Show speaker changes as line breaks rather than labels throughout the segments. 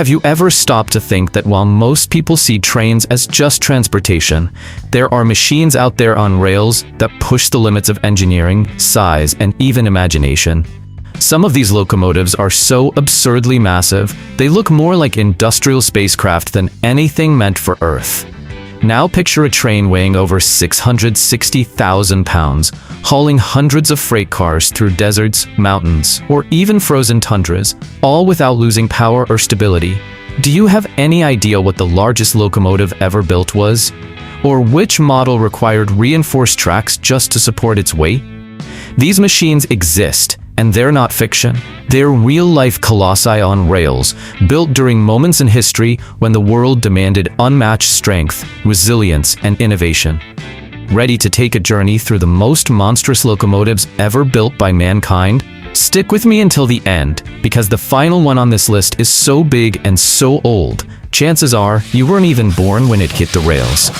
Have you ever stopped to think that while most people see trains as just transportation, there are machines out there on rails that push the limits of engineering, size, and even imagination? Some of these locomotives are so absurdly massive, they look more like industrial spacecraft than anything meant for Earth. Now picture a train weighing over 660,000 pounds, hauling hundreds of freight cars through deserts, mountains, or even frozen tundras, all without losing power or stability. Do you have any idea what the largest locomotive ever built was? Or which model required reinforced tracks just to support its weight? These machines exist, and they're not fiction. They're real-life colossi on rails, built during moments in history when the world demanded unmatched strength, resilience, and innovation. Ready to take a journey through the most monstrous locomotives ever built by mankind? Stick with me until the end, because the final one on this list is so big and so old, chances are you weren't even born when it hit the rails.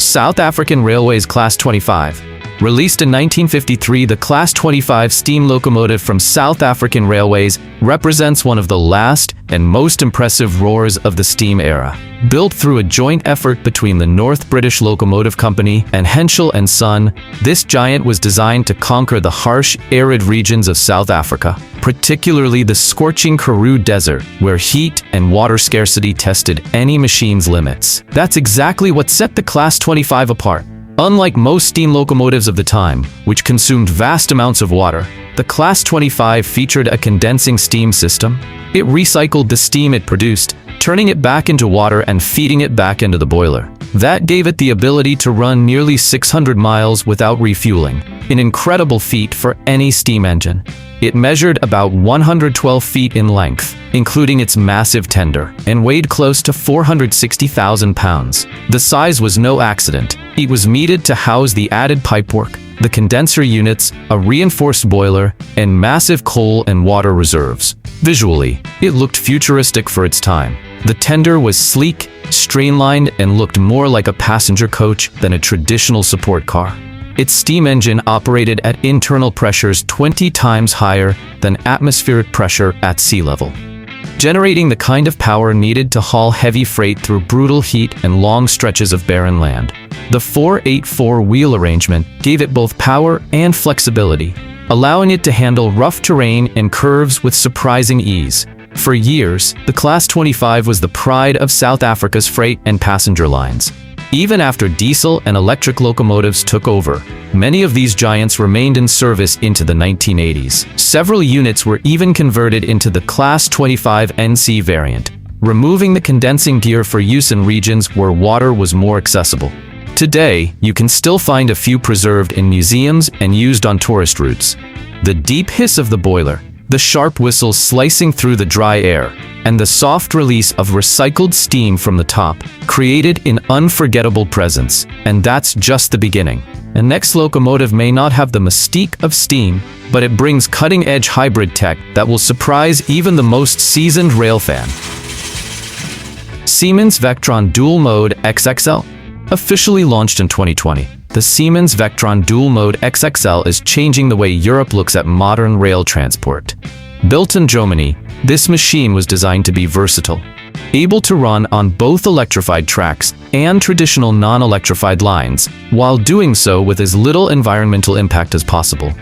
South African Railways Class 25. Released in 1953, the Class 25 steam locomotive from South African Railways represents one of the last and most impressive roars of the steam era. Built through a joint effort between the North British Locomotive Company and Henschel & Son, this giant was designed to conquer the harsh, arid regions of South Africa, particularly the scorching Karoo Desert, where heat and water scarcity tested any machine's limits. That's exactly what set the Class 25 apart. Unlike most steam locomotives of the time, which consumed vast amounts of water, the Class 25 featured a condensing steam system. It recycled the steam it produced, turning it back into water and feeding it back into the boiler. That gave it the ability to run nearly 600 miles without refueling, an incredible feat for any steam engine. It measured about 112 feet in length, including its massive tender, and weighed close to 460,000 pounds. The size was no accident. It was needed to house the added pipework, the condenser units, a reinforced boiler, and massive coal and water reserves. Visually, it looked futuristic for its time. The tender was sleek, streamlined, and looked more like a passenger coach than a traditional support car. Its steam engine operated at internal pressures 20 times higher than atmospheric pressure at sea level, generating the kind of power needed to haul heavy freight through brutal heat and long stretches of barren land. The 4/8/4 wheel arrangement gave it both power and flexibility, allowing it to handle rough terrain and curves with surprising ease. For years, the Class 25 was the pride of South Africa's freight and passenger lines. Even after diesel and electric locomotives took over, many of these giants remained in service into the 1980s. Several units were even converted into the Class 25 NC variant, removing the condensing gear for use in regions where water was more accessible. Today, you can still find a few preserved in museums and used on tourist routes. The deep hiss of the boiler, the sharp whistle slicing through the dry air, and the soft release of recycled steam from the top created an unforgettable presence. And that's just the beginning. The next locomotive may not have the mystique of steam, but it brings cutting-edge hybrid tech that will surprise even the most seasoned rail fan. Siemens Vectron Dual Mode XXL. Officially launched in 2020, the Siemens Vectron Dual Mode XXL is changing the way Europe looks at modern rail transport. Built in Germany, this machine was designed to be versatile, able to run on both electrified tracks and traditional non-electrified lines, while doing so with as little environmental impact as possible.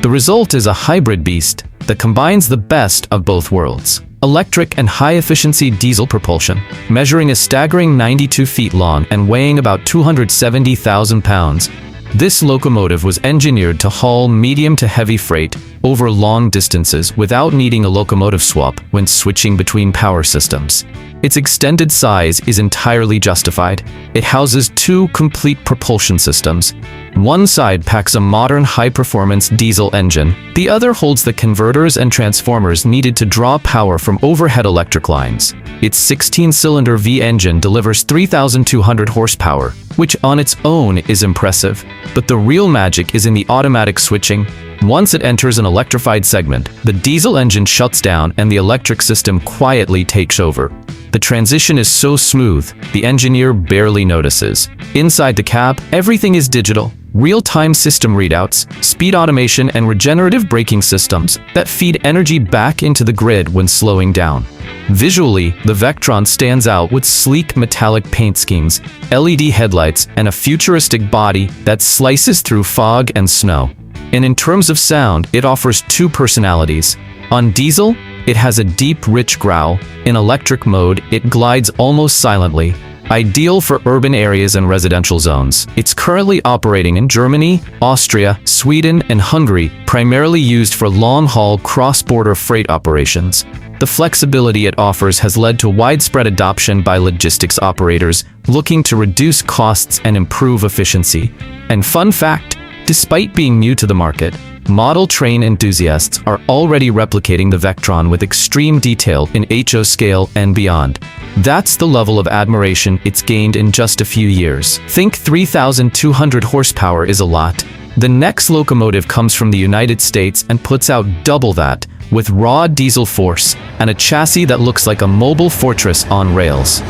The result is a hybrid beast that combines the best of both worlds: electric and high-efficiency diesel propulsion. Measuring a staggering 92 feet long and weighing about 270,000 pounds, this locomotive was engineered to haul medium to heavy freight over long distances without needing a locomotive swap when switching between power systems. Its extended size is entirely justified. It houses two complete propulsion systems. One side packs a modern high-performance diesel engine. The other holds the converters and transformers needed to draw power from overhead electric lines. Its 16-cylinder V engine delivers 3,200 horsepower, which on its own is impressive. But the real magic is in the automatic switching. Once it enters an electrified segment, the diesel engine shuts down and the electric system quietly takes over. The transition is so smooth, the engineer barely notices. Inside the cab, everything is digital. real-time system readouts, speed automation, and regenerative braking systems that feed energy back into the grid when slowing down. Visually, the Vectron stands out with sleek metallic paint schemes, LED headlights, and a futuristic body that slices through fog and snow. And in terms of sound, it offers two personalities. On diesel, it has a deep, rich growl. In electric mode, it glides almost silently, ideal for urban areas and residential zones. It's currently operating in Germany, Austria, Sweden, and Hungary, primarily used for long-haul cross-border freight operations. The flexibility it offers has led to widespread adoption by logistics operators looking to reduce costs and improve efficiency. And fun fact, despite being new to the market, model train enthusiasts are already replicating the Vectron with extreme detail in HO scale and beyond. That's the level of admiration it's gained in just a few years. Think 3,200 horsepower is a lot. The next locomotive comes from the United States and puts out double that, with raw diesel force and a chassis that looks like a mobile fortress on rails.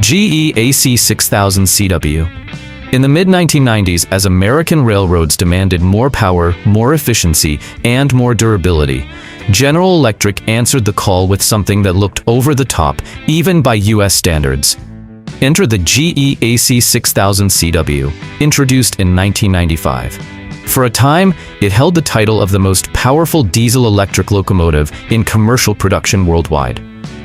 GE AC 6000 CW. In the mid-1990s, as American railroads demanded more power, more efficiency, and more durability, General Electric answered the call with something that looked over the top, even by US standards. Enter the GE AC 6000 CW, introduced in 1995. For a time, it held the title of the most powerful diesel-electric locomotive in commercial production worldwide.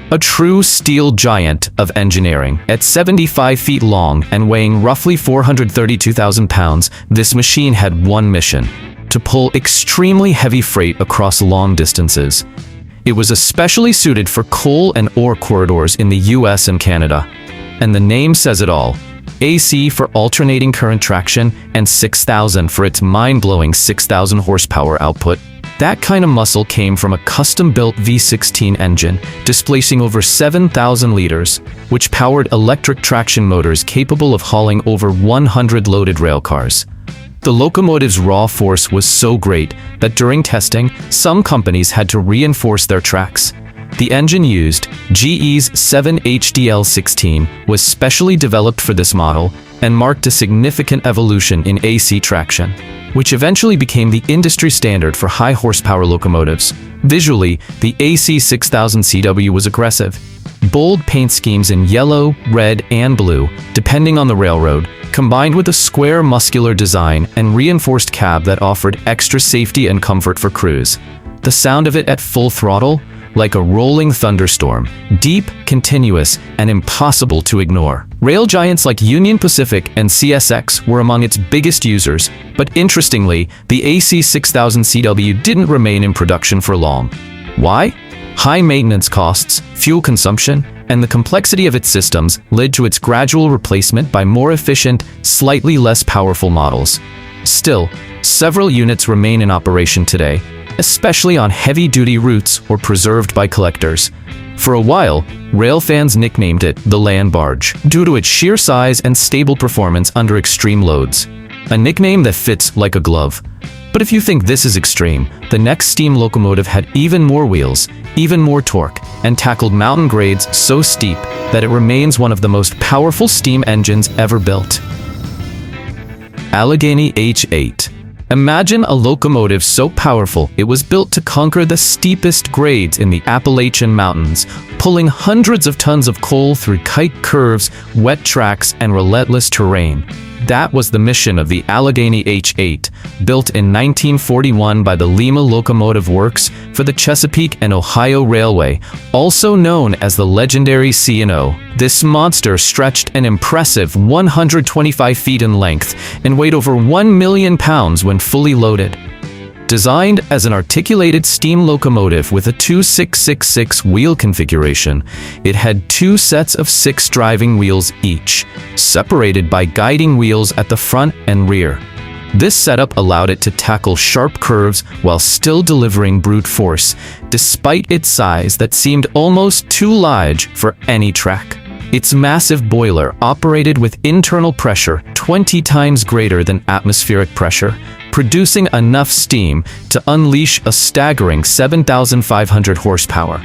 A true steel giant of engineering. At 75 feet long and weighing roughly 432,000 pounds, this machine had one mission: to pull extremely heavy freight across long distances. It was especially suited for coal and ore corridors in the US and Canada. And the name says it all. AC for alternating current traction, and 6,000 for its mind-blowing 6,000 horsepower output. That kind of muscle came from a custom-built V16 engine, displacing over 7,000 liters, which powered electric traction motors capable of hauling over 100 loaded railcars. The locomotive's raw force was so great that during testing, some companies had to reinforce their tracks. The engine used, GE's 7HDL16, was specially developed for this model and marked a significant evolution in AC traction, which eventually became the industry standard for high-horsepower locomotives. Visually, the AC 6000 CW was aggressive. Bold paint schemes in yellow, red, and blue, depending on the railroad, combined with a square muscular design and reinforced cab that offered extra safety and comfort for crews. The sound of it at full throttle? Like a rolling thunderstorm, deep, continuous, and impossible to ignore. Rail giants like Union Pacific and CSX were among its biggest users, but interestingly, the AC 6000 CW didn't remain in production for long. Why? High maintenance costs, fuel consumption, and the complexity of its systems led to its gradual replacement by more efficient, slightly less powerful models. Still, several units remain in operation today, especially on heavy-duty routes or preserved by collectors. For a while, rail fans nicknamed it the land barge, due to its sheer size and stable performance under extreme loads. A nickname that fits like a glove. But if you think this is extreme, the next steam locomotive had even more wheels, even more torque, and tackled mountain grades so steep that it remains one of the most powerful steam engines ever built. Allegheny H8. Imagine a locomotive so powerful it was built to conquer the steepest grades in the Appalachian Mountains, pulling hundreds of tons of coal through tight curves, wet tracks, and relentless terrain. That was the mission of the Allegheny H8, built in 1941 by the Lima Locomotive Works for the Chesapeake and Ohio Railway, also known as the legendary C&O. This monster stretched an impressive 125 feet in length and weighed over 1 million pounds when fully loaded. Designed as an articulated steam locomotive with a 2666 wheel configuration, it had two sets of 6 driving wheels each, separated by guiding wheels at the front and rear. This setup allowed it to tackle sharp curves while still delivering brute force, despite its size that seemed almost too large for any track. Its massive boiler operated with internal pressure 20 times greater than atmospheric pressure, producing enough steam to unleash a staggering 7,500 horsepower.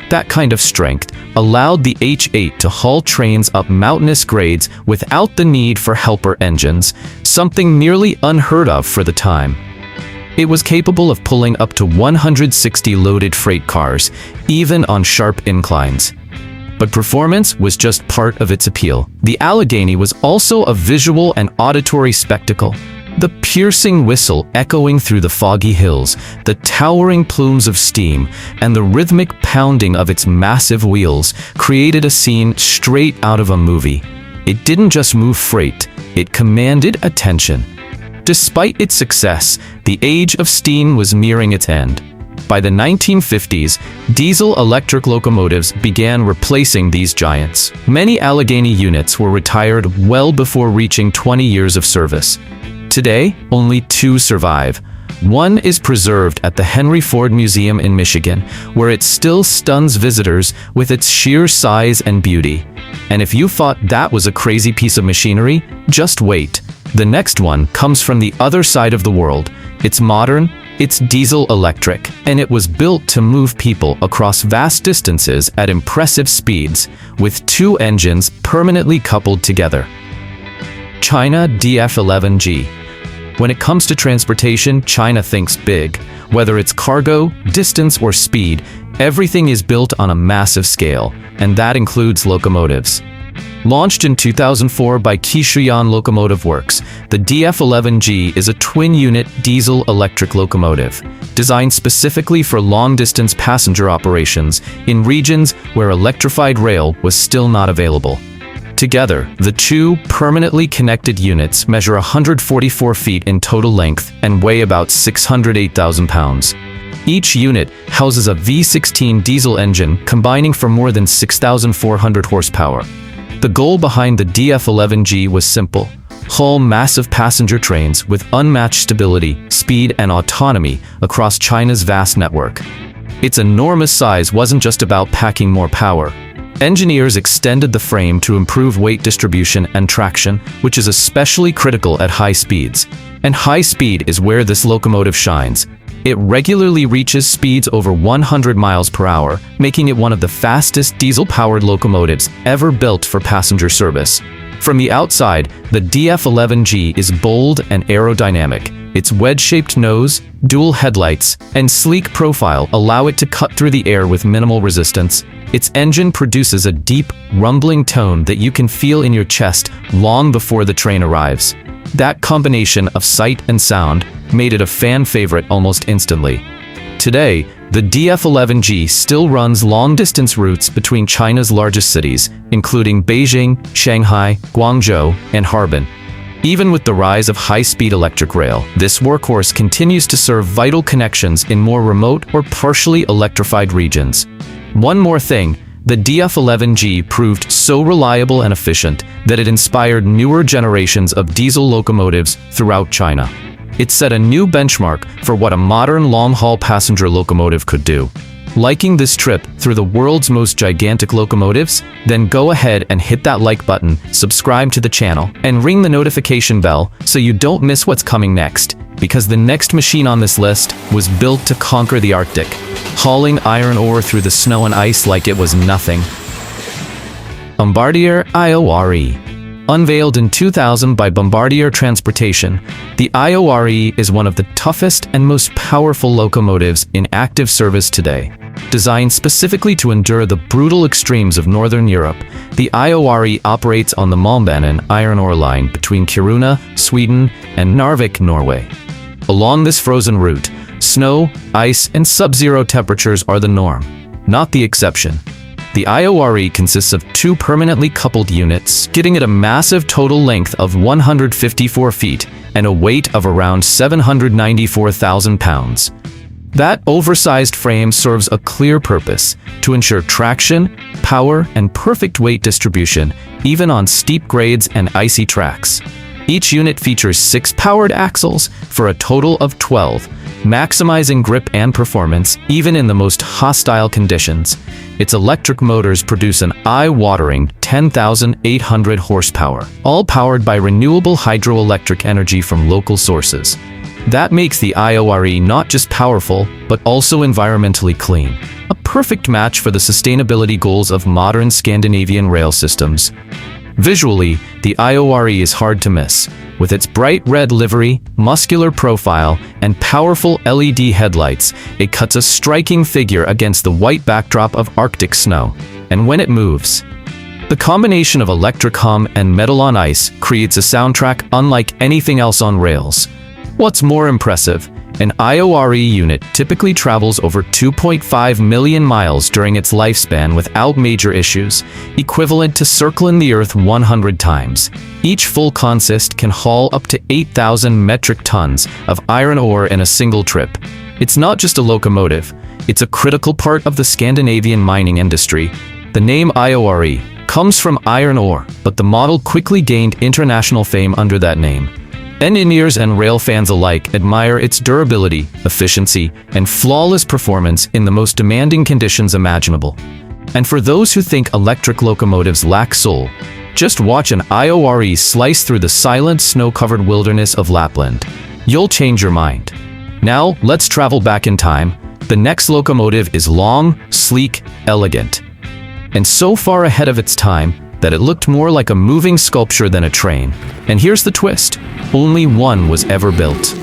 That kind of strength allowed the H8 to haul trains up mountainous grades without the need for helper engines, something nearly unheard of for the time. It was capable of pulling up to 160 loaded freight cars, even on sharp inclines. But performance was just part of its appeal. The Allegheny was also a visual and auditory spectacle. The piercing whistle echoing through the foggy hills, the towering plumes of steam, and the rhythmic pounding of its massive wheels created a scene straight out of a movie. It didn't just move freight, it commanded attention. Despite its success, the age of steam was nearing its end. By the 1950s, diesel-electric locomotives began replacing these giants. Many Allegheny units were retired well before reaching 20 years of service. Today, only 2 survive. One is preserved at the Henry Ford Museum in Michigan, where it still stuns visitors with its sheer size and beauty. And if you thought that was a crazy piece of machinery, just wait. The next one comes from the other side of the world. It's modern, it's diesel-electric, and it was built to move people across vast distances at impressive speeds, with 2 engines permanently coupled together. China DF11G. When it comes to transportation, China thinks big. Whether it's cargo, distance, or speed, everything is built on a massive scale, and that includes locomotives. Launched in 2004 by Qishuyan Locomotive Works, the DF11G is a twin-unit diesel-electric locomotive, designed specifically for long-distance passenger operations in regions where electrified rail was still not available. Together, the 2 permanently connected units measure 144 feet in total length and weigh about 608,000 pounds. Each unit houses a V16 diesel engine combining for more than 6,400 horsepower. The goal behind the DF11G was simple: haul massive passenger trains with unmatched stability, speed, and autonomy across China's vast network. Its enormous size wasn't just about packing more power. Engineers extended the frame to improve weight distribution and traction, which is especially critical at high speeds. And high speed is where this locomotive shines. It regularly reaches speeds over 100 miles per hour, making it one of the fastest diesel-powered locomotives ever built for passenger service. From the outside, the DF11G is bold and aerodynamic. Its wedge-shaped nose, dual headlights, and sleek profile allow it to cut through the air with minimal resistance. Its engine produces a deep, rumbling tone that you can feel in your chest long before the train arrives. That combination of sight and sound made it a fan favorite almost instantly. Today, the DF11G still runs long-distance routes between China's largest cities, including Beijing, Shanghai, Guangzhou, and Harbin. Even with the rise of high-speed electric rail, this workhorse continues to serve vital connections in more remote or partially electrified regions. One more thing, the DF11G proved so reliable and efficient that it inspired newer generations of diesel locomotives throughout China. It set a new benchmark for what a modern long-haul passenger locomotive could do. Liking this trip through the world's most gigantic locomotives? Then go ahead and hit that like button, subscribe to the channel, and ring the notification bell so you don't miss what's coming next. Because the next machine on this list was built to conquer the Arctic, hauling iron ore through the snow and ice like it was nothing. Bombardier Iore. Unveiled in 2000 by Bombardier Transportation, the Iore is one of the toughest and most powerful locomotives in active service today. Designed specifically to endure the brutal extremes of Northern Europe, the Iore operates on the Malmbanen iron ore line between Kiruna, Sweden, and Narvik, Norway. Along this frozen route, snow, ice, and sub-zero temperatures are the norm, not the exception. The Iore consists of 2 permanently coupled units, giving it a massive total length of 154 feet and a weight of around 794,000 pounds. That oversized frame serves a clear purpose: to ensure traction, power, and perfect weight distribution, even on steep grades and icy tracks. Each unit features 6 powered axles for a total of 12, maximizing grip and performance even in the most hostile conditions. Its electric motors produce an eye-watering 10,800 horsepower, all powered by renewable hydroelectric energy from local sources. That makes the Iore not just powerful, but also environmentally clean. A perfect match for the sustainability goals of modern Scandinavian rail systems. Visually, the Iore is hard to miss. With its bright red livery, muscular profile, and powerful LED headlights, it cuts a striking figure against the white backdrop of Arctic snow. And when it moves, the combination of electric hum and metal on ice creates a soundtrack unlike anything else on rails. What's more impressive, an Iore unit typically travels over 2.5 million miles during its lifespan without major issues, equivalent to circling the Earth 100 times. Each full consist can haul up to 8,000 metric tons of iron ore in a single trip. It's not just a locomotive, it's a critical part of the Scandinavian mining industry. The name Iore comes from iron ore, but the model quickly gained international fame under that name. Engineers and rail fans alike admire its durability, efficiency, and flawless performance in the most demanding conditions imaginable. And for those who think electric locomotives lack soul, just watch an Iore slice through the silent, snow-covered wilderness of Lapland. You'll change your mind. Now, let's travel back in time. The next locomotive is long, sleek, elegant, and so far ahead of its time that it looked more like a moving sculpture than a train. And here's the twist. Only one was ever built.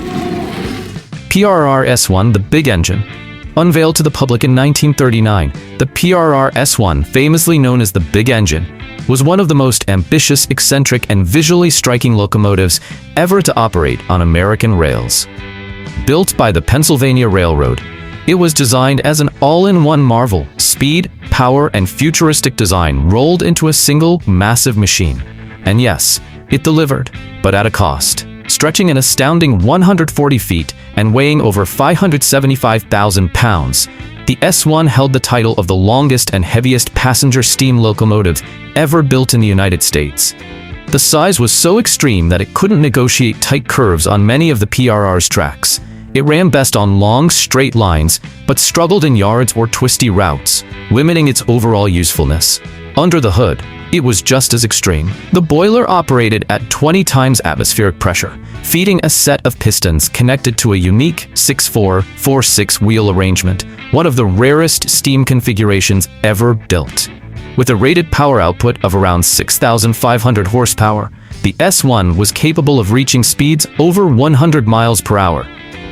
PRR S1, the big engine. Unveiled to the public in 1939, the PRR S1, famously known as the Big Engine, was one of the most ambitious, eccentric, and visually striking locomotives ever to operate on American rails. Built by the Pennsylvania Railroad, it was designed as an all-in-one marvel. Speed, power, and futuristic design rolled into a single, massive machine. And yes, it delivered, but at a cost. Stretching an astounding 140 feet and weighing over 575,000 pounds, the S1 held the title of the longest and heaviest passenger steam locomotive ever built in the United States. The size was so extreme that it couldn't negotiate tight curves on many of the PRR's tracks. It ran best on long, straight lines, but struggled in yards or twisty routes, limiting its overall usefulness. Under the hood, it was just as extreme. The boiler operated at 20 times atmospheric pressure, feeding a set of pistons connected to a unique 6-4-4-6 wheel arrangement, one of the rarest steam configurations ever built. With a rated power output of around 6,500 horsepower, the S1 was capable of reaching speeds over 100 miles per hour,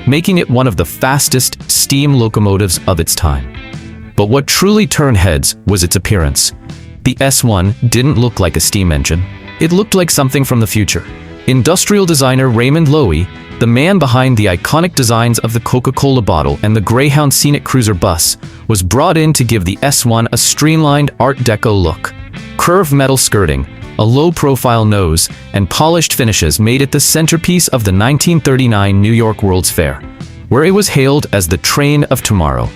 making it one of the fastest steam locomotives of its time. But what truly turned heads was its appearance. The S1 didn't look like a steam engine. It looked like something from the future. Industrial designer Raymond Loewy, the man behind the iconic designs of the Coca-Cola bottle and the Greyhound Scenic Cruiser bus, was brought in to give the S1 a streamlined Art Deco look. Curved metal skirting, a low-profile nose, and polished finishes made it the centerpiece of the 1939 New York World's Fair, where it was hailed as the train of tomorrow.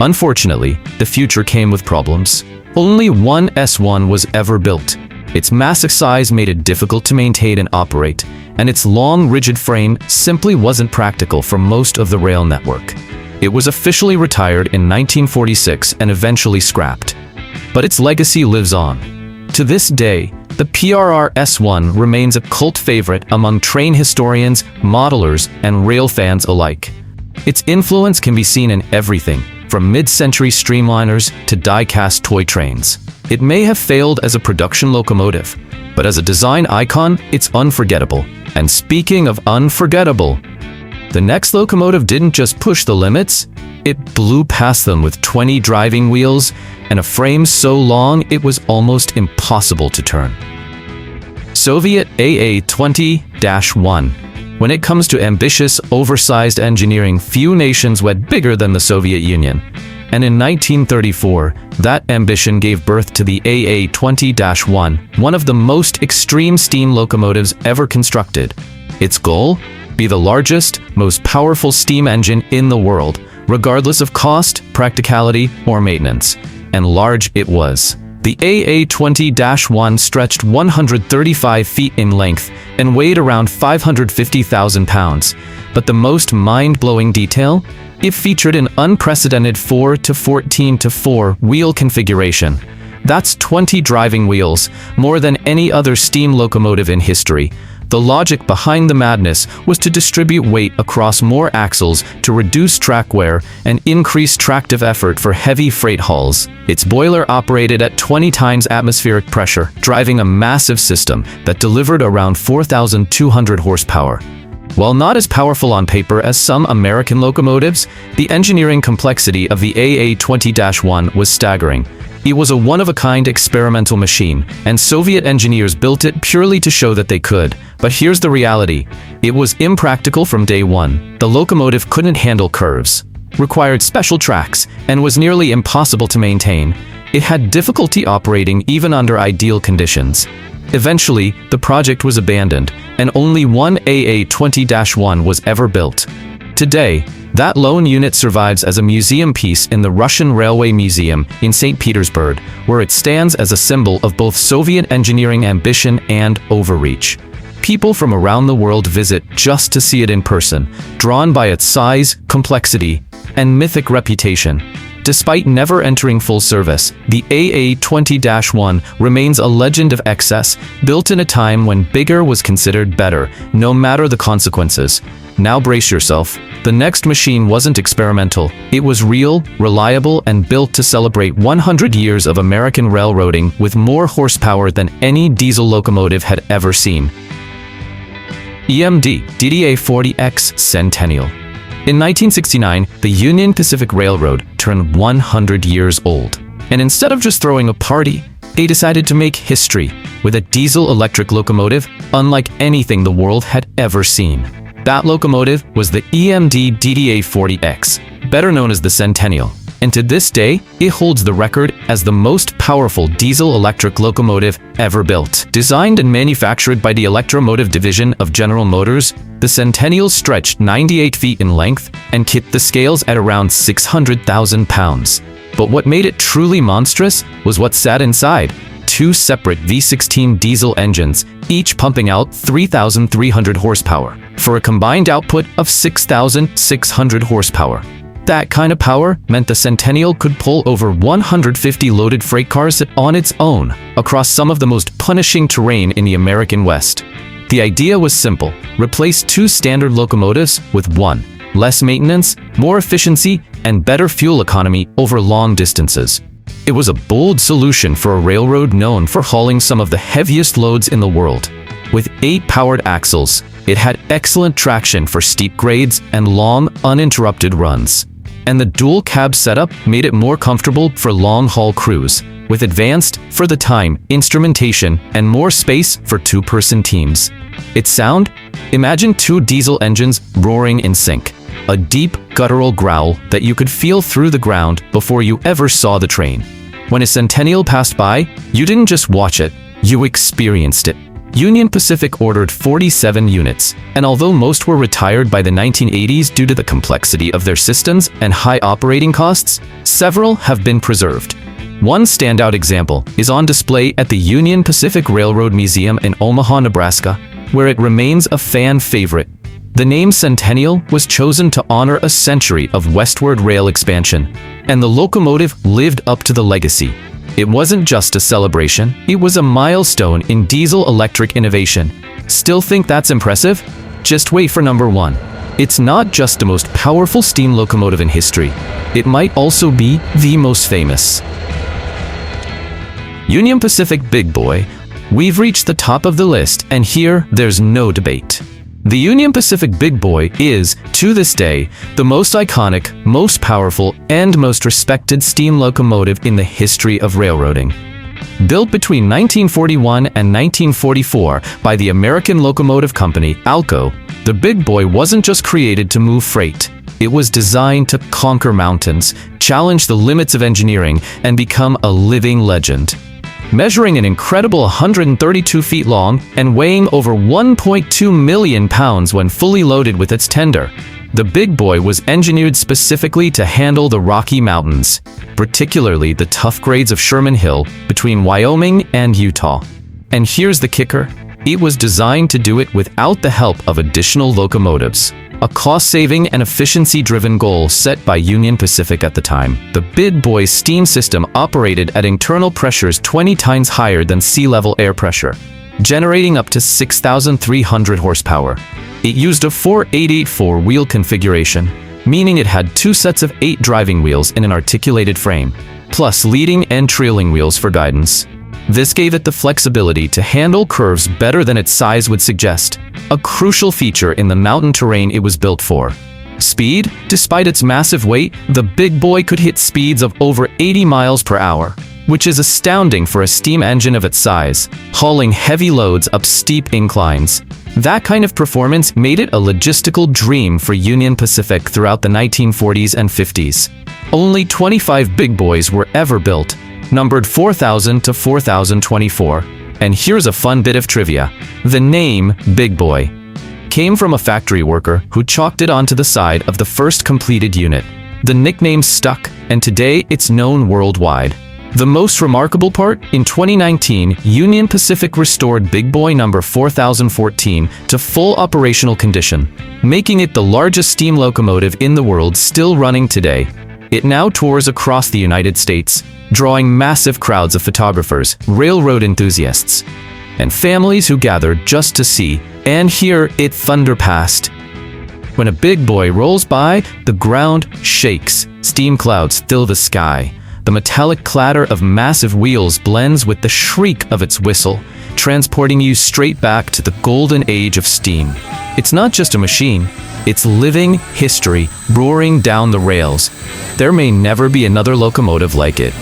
Unfortunately, the future came with problems. Only one S1 was ever built. Its massive size made it difficult to maintain and operate, and its long, rigid frame simply wasn't practical for most of the rail network. It was officially retired in 1946 and eventually scrapped. But its legacy lives on. To this day, the PRR S1 remains a cult favorite among train historians, modelers, and rail fans alike. Its influence can be seen in everything, from mid-century streamliners to die-cast toy trains. It may have failed as a production locomotive, but as a design icon, it's unforgettable. And speaking of unforgettable, the next locomotive didn't just push the limits, it blew past them with 20 driving wheels and a frame so long it was almost impossible to turn. Soviet AA-20-1. When it comes to ambitious, oversized engineering, few nations went bigger than the Soviet Union. And in 1934, that ambition gave birth to the AA-20-1, one of the most extreme steam locomotives ever constructed. Its goal? Be the largest, most powerful steam engine in the world, regardless of cost, practicality, or maintenance. And large it was. The AA-20-1 stretched 135 feet in length and weighed around 550,000 pounds. But the most mind-blowing detail? It featured an unprecedented 4-14-4 wheel configuration. That's 20 driving wheels, more than any other steam locomotive in history. The The logic behind the madness was to distribute weight across more axles to reduce track wear and increase tractive effort for heavy freight hauls. Its boiler operated at 20 times atmospheric pressure, driving a massive system that delivered around 4,200 horsepower. While not as powerful on paper as some American locomotives, the engineering complexity of the AA20-1 was staggering. It was a one-of-a-kind experimental machine, and Soviet engineers built it purely to show that they could. But here's the reality. It was impractical from day one. The locomotive couldn't handle curves, required special tracks, and was nearly impossible to maintain. It had difficulty operating even under ideal conditions. Eventually, the project was abandoned, and only one AA20-1 was ever built. Today, that lone unit survives as a museum piece in the Russian Railway Museum in St. Petersburg, where it stands as a symbol of both Soviet engineering ambition and overreach. People from around the world visit just to see it in person, drawn by its size, complexity, and mythic reputation. Despite never entering full service, the AA20-1 remains a legend of excess, built in a time when bigger was considered better, no matter the consequences. Now brace yourself. The next machine wasn't experimental. It was real, reliable, and built to celebrate 100 years of American railroading with more horsepower than any diesel locomotive had ever seen. EMD DDA40X Centennial. In 1969, the Union Pacific Railroad turned 100 years old. And instead of just throwing a party, they decided to make history with a diesel-electric locomotive unlike anything the world had ever seen. That locomotive was the EMD DDA40X, better known as the Centennial. And to this day, it holds the record as the most powerful diesel-electric locomotive ever built. Designed and manufactured by the Electromotive division of General Motors, the Centennial stretched 98 feet in length and tipped the scales at around 600,000 pounds. But what made it truly monstrous was what sat inside. Two separate V16 diesel engines, each pumping out 3,300 horsepower, for a combined output of 6,600 horsepower. That kind of power meant the Centennial could pull over 150 loaded freight cars on its own across some of the most punishing terrain in the American West. The idea was simple: replace two standard locomotives with one. Less maintenance, more efficiency, and better fuel economy over long distances. It was a bold solution for a railroad known for hauling some of the heaviest loads in the world. With 8 powered axles, it had excellent traction for steep grades and long, uninterrupted runs. And the dual cab setup made it more comfortable for long-haul crews, with advanced, for the time, instrumentation and more space for two-person teams. Its sound? Imagine two diesel engines roaring in sync. A deep, guttural growl that you could feel through the ground before you ever saw the train. When a Centennial passed by, you didn't just watch it, you experienced it. Union Pacific ordered 47 units, and although most were retired by the 1980s due to the complexity of their systems and high operating costs, several have been preserved. One standout example is on display at the Union Pacific Railroad Museum in Omaha, Nebraska, where it remains a fan favorite. The name Centennial was chosen to honor a century of westward rail expansion, and the locomotive lived up to the legacy. It wasn't just a celebration, it was a milestone in diesel-electric innovation. Still think that's impressive? Just wait for number 1. It's not just the most powerful steam locomotive in history. It might also be the most famous. Union Pacific Big Boy. We've reached the top of the list, and here there's no debate. The Union Pacific Big Boy is, to this day, the most iconic, most powerful, and most respected steam locomotive in the history of railroading. Built between 1941 and 1944 by the American Locomotive Company, ALCO, the Big Boy wasn't just created to move freight. It was designed to conquer mountains, challenge the limits of engineering, and become a living legend. Measuring an incredible 132 feet long and weighing over 1.2 million pounds when fully loaded with its tender, the Big Boy was engineered specifically to handle the Rocky Mountains, particularly the tough grades of Sherman Hill between Wyoming and Utah. And here's the kicker: it was designed to do it without the help of additional locomotives. A cost-saving and efficiency-driven goal set by Union Pacific at the time. The Big Boy's steam system operated at internal pressures 20 times higher than sea-level air pressure. generating up to 6,300 horsepower. It used a 4884 wheel configuration, meaning it had 2 sets of 8 driving wheels in an articulated frame, plus leading and trailing wheels for guidance. This gave it the flexibility to handle curves better than its size would suggest, a crucial feature in the mountain terrain it was built for. Speed? Despite its massive weight, the big boy could hit speeds of over 80 miles per hour, which is astounding for a steam engine of its size, hauling heavy loads up steep inclines. That kind of performance made it a logistical dream for Union Pacific throughout the 1940s and 50s. Only 25 big boys were ever built, numbered 4000 to 4024. And here's a fun bit of trivia. The name Big Boy came from a factory worker who chalked it onto the side of the first completed unit. The nickname stuck, and today it's known worldwide. The most remarkable part, in 2019, Union Pacific restored Big Boy number 4014 to full operational condition, making it the largest steam locomotive in the world still running today. It now tours across the United States, drawing massive crowds of photographers, railroad enthusiasts, and families who gather just to see and hear it thunder past. When a big boy rolls by, the ground shakes, steam clouds fill the sky. The metallic clatter of massive wheels blends with the shriek of its whistle, transporting you straight back to the golden age of steam. It's not just a machine, it's living history roaring down the rails. There may never be another locomotive like it.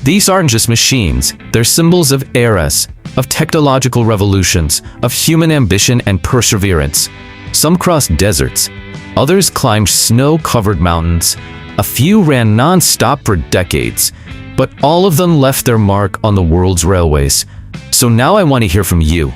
These aren't just machines, they're symbols of eras, of technological revolutions, of human ambition and perseverance. Some crossed deserts, others climbed snow-covered mountains, a few ran non-stop for decades, but all of them left their mark on the world's railways. So now I want to hear from you.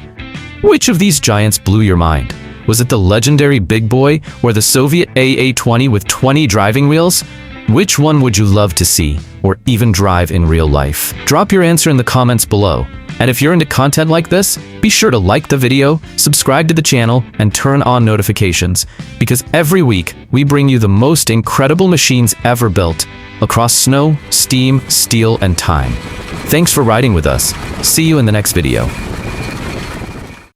Which of these giants blew your mind? Was it the legendary Big Boy or the Soviet AA-20 with 20 driving wheels? Which one would you love to see or even drive in real life? Drop your answer in the comments below. And if you're into content like this, be sure to like the video, subscribe to the channel, and turn on notifications, because every week we bring you the most incredible machines ever built across snow, steam, steel, and time. Thanks for riding with us. See you in the next video.